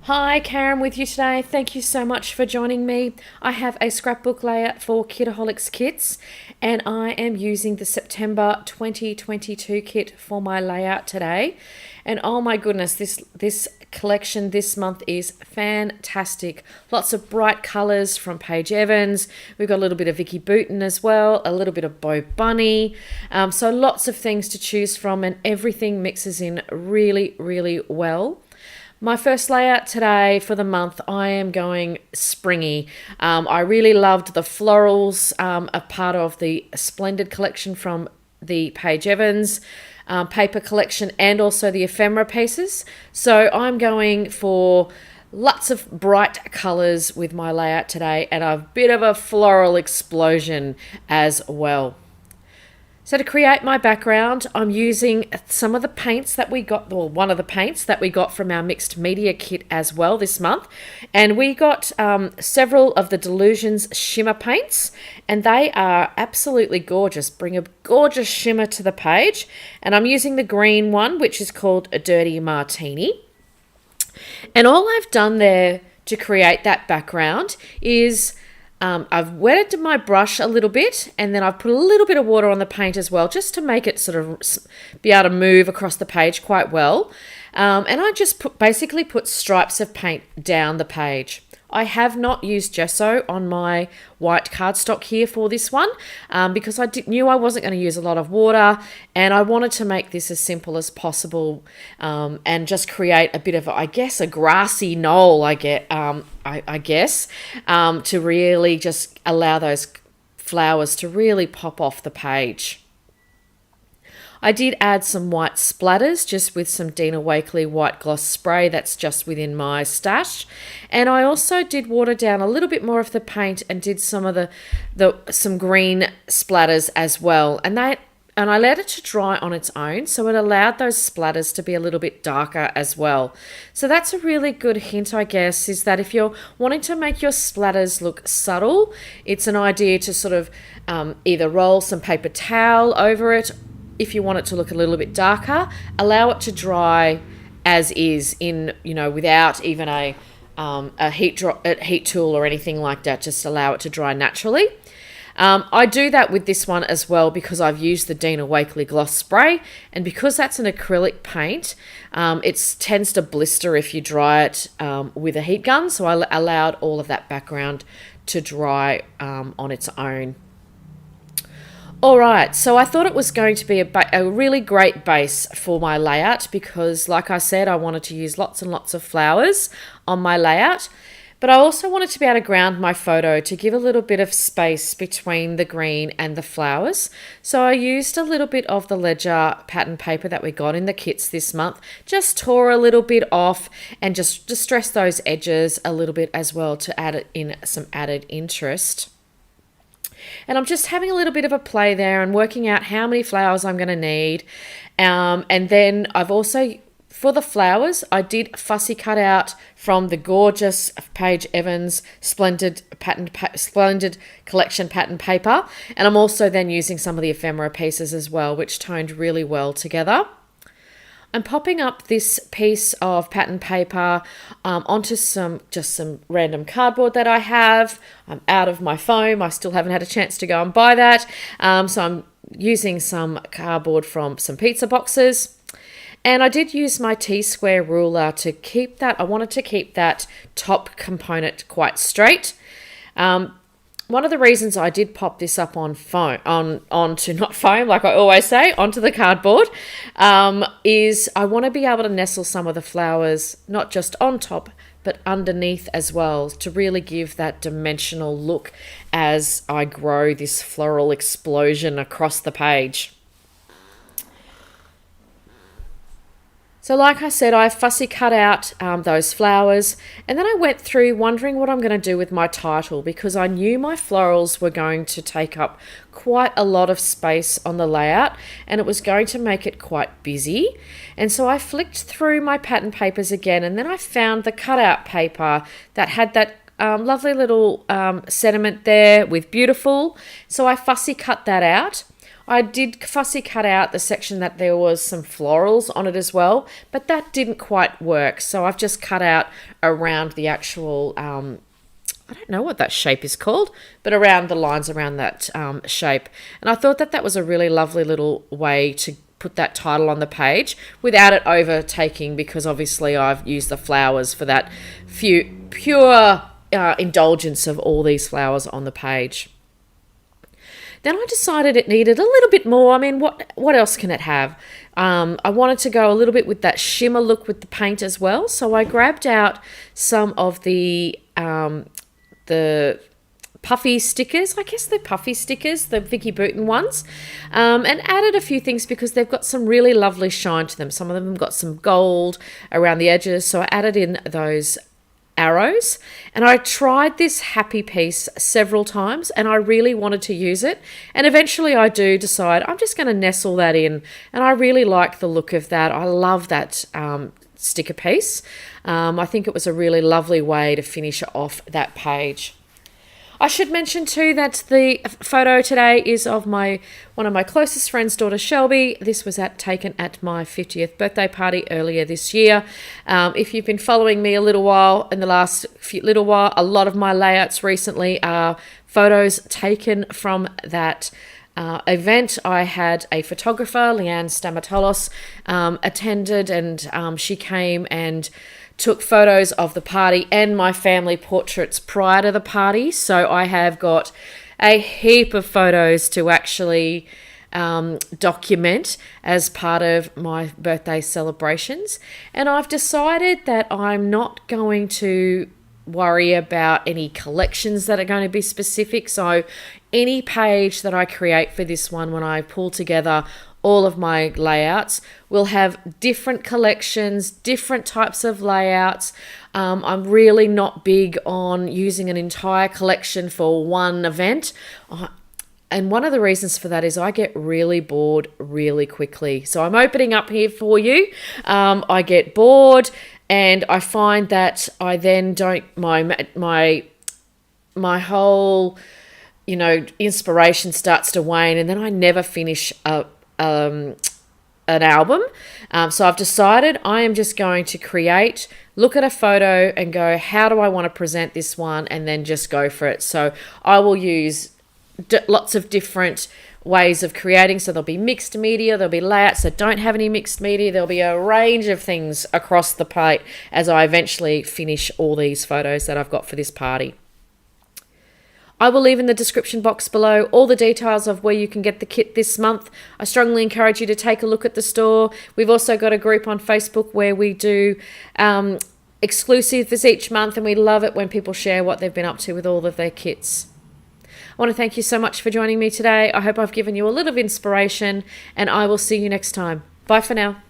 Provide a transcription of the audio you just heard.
Hi, Karen with you today. Thank you so much for joining me. I have a scrapbook layout for Kitaholic Kits and I am using the September 2022 kit for my layout today. And oh my goodness, this collection this month is fantastic. Lots of bright colors from Paige Evans. We've got a little bit of Vicky Booten as well, a little bit of Bo Bunny. So lots of things to choose from and everything mixes in really, really well. My first layout today for the month, I am going springy. I really loved the florals, a part of the Splendid collection from the Paige Evans paper collection and also the ephemera pieces. So I'm going for lots of bright colours with my layout today and a bit of a floral explosion as well. So to create my background, I'm using some of the paints that we got, or one of the paints that we got from our mixed media kit as well this month. And we got several of the Delusions shimmer paints, and they are absolutely gorgeous, bring a gorgeous shimmer to the page. And I'm using the green one, which is called a Dirty Martini. And all I've done there to create that background is I've wetted my brush a little bit and then I've put a little bit of water on the paint as well just to make it sort of be able to move across the page quite well. And I just basically put stripes of paint down the page. I have not used gesso on my white cardstock here for this one because I knew I wasn't going to use a lot of water and I wanted to make this as simple as possible and just create a bit of, I guess, a grassy knoll, I guess, to really just allow those flowers to really pop off the page. I did add some white splatters just with some Dina Wakley white gloss spray that's just within my stash. And I also did water down a little bit more of the paint and did some of some green splatters as well. And I allowed it to dry on its own, so it allowed those splatters to be a little bit darker as well. So that's a really good hint, I guess, is that if you're wanting to make your splatters look subtle, it's an idea to sort of either roll some paper towel over it. If you want it to look a little bit darker, allow it to dry as is without even a heat tool or anything like that. Just allow it to dry naturally. I do that with this one as well because I've used the Dina Wakley gloss spray, and because that's an acrylic paint, it tends to blister if you dry it with a heat gun. So I allowed all of that background to dry on its own. All right, so I thought it was going to be a really great base for my layout because, like I said, I wanted to use lots and lots of flowers on my layout, but I also wanted to be able to ground my photo to give a little bit of space between the green and the flowers. So I used a little bit of the Ledger pattern paper that we got in the kits this month, just tore a little bit off and just distressed those edges a little bit as well to add in some added interest. And I'm just having a little bit of a play there and working out how many flowers I'm going to need. And then I've also, for the flowers, I did fussy cut out from the gorgeous Paige Evans Splendid collection pattern paper. And I'm also then using some of the ephemera pieces as well, which toned really well together. I'm popping up this piece of pattern paper onto some random cardboard that I have. I'm out of my foam. I still haven't had a chance to go and buy that. So I'm using some cardboard from some pizza boxes. And I did use my T-square ruler to keep that. I wanted to keep that top component quite straight. One of the reasons I did pop this up on foam, onto not foam, like I always say, onto the cardboard, is I want to be able to nestle some of the flowers, not just on top, but underneath as well, to really give that dimensional look as I grow this floral explosion across the page. So like I said, I fussy cut out those flowers, and then I went through wondering what I'm going to do with my title because I knew my florals were going to take up quite a lot of space on the layout and it was going to make it quite busy. And so I flicked through my pattern papers again, and then I found the cutout paper that had that lovely little sentiment there with beautiful. So I fussy cut that out. I did fussy cut out the section that there was some florals on it as well, but that didn't quite work. So I've just cut out around the actual, I don't know what that shape is called, but around the lines around that shape. And I thought that that was a really lovely little way to put that title on the page without it overtaking, because obviously I've used the flowers for that pure indulgence of all these flowers on the page. Then I decided it needed a little bit more. I mean, what else can it have? I wanted to go a little bit with that shimmer look with the paint as well. So I grabbed out some of the puffy stickers. I guess they're puffy stickers, the Vicky Bouton ones, and added a few things because they've got some really lovely shine to them. Some of them have got some gold around the edges. So I added in those arrows, and I tried this happy piece several times and I really wanted to use it, and eventually I do decide I'm just going to nestle that in, and I really like the look of that. I love that sticker piece. I think it was a really lovely way to finish off that page. I should mention too that the photo today is of one of my closest friends' daughter, Shelby. This was taken at my 50th birthday party earlier this year. If you've been following me a little while, a lot of my layouts recently are photos taken from that event. I had a photographer, Leanne Stamatolos, attended, and she came and took photos of the party and my family portraits prior to the party. So I have got a heap of photos to actually document as part of my birthday celebrations. And I've decided that I'm not going to worry about any collections that are going to be specific. So any page that I create for this one, when I pull together all of my layouts, will have different collections, different types of layouts. I'm really not big on using an entire collection for one event. And one of the reasons for that is I get really bored really quickly. So I'm opening up here for you. I get bored, and I find that I then don't, my whole, inspiration starts to wane, and then I never finish an album. So I've decided I am just going to look at a photo and go, how do I want to present this one, and then just go for it. So I will use lots of different ways of creating. So there'll be mixed media, there'll be layouts that don't have any mixed media, there'll be a range of things across the plate as I eventually finish all these photos that I've got for this party. I will leave in the description box below all the details of where you can get the kit this month. I strongly encourage you to take a look at the store. We've also got a group on Facebook where we do exclusives each month, and we love it when people share what they've been up to with all of their kits. I want to thank you so much for joining me today. I hope I've given you a little inspiration, and I will see you next time. Bye for now.